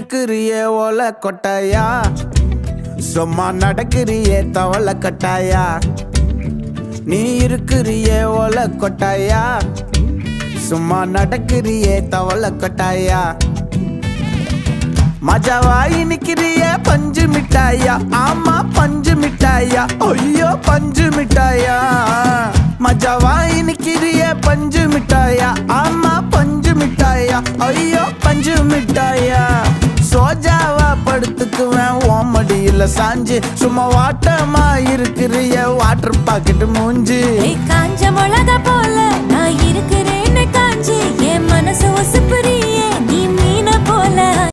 இருக்கிறியே ஓலை கொட்டாயா, சும்மா நடக்கிறியே தவளை கட்டாயா. நீ இருக்கிறியே ஓலை கொட்டாயா, சும்மா நடக்கிறியே தவளை கட்டாயா. மஜாவாயி நிக்கிறிய பஞ்சு மிட்டாயா, ஆமா பஞ்சு மிட்டாயா, ஐயோ பஞ்சு மிட்டாயா. மஜாவாயி நிக்கிறிய பஞ்சு மிட்டாயா, ஆமா பஞ்சு மிட்டாயா, ஐயோ பஞ்சு மிட்டாயா. சோஜாவா படுத்துக்குவேன் ஓமடியில சாஞ்சு, சும்மா வாட்டமா இருக்கிறிய வாட்டர் பாக்கெட் மூஞ்சி. காஞ்ச மிளகா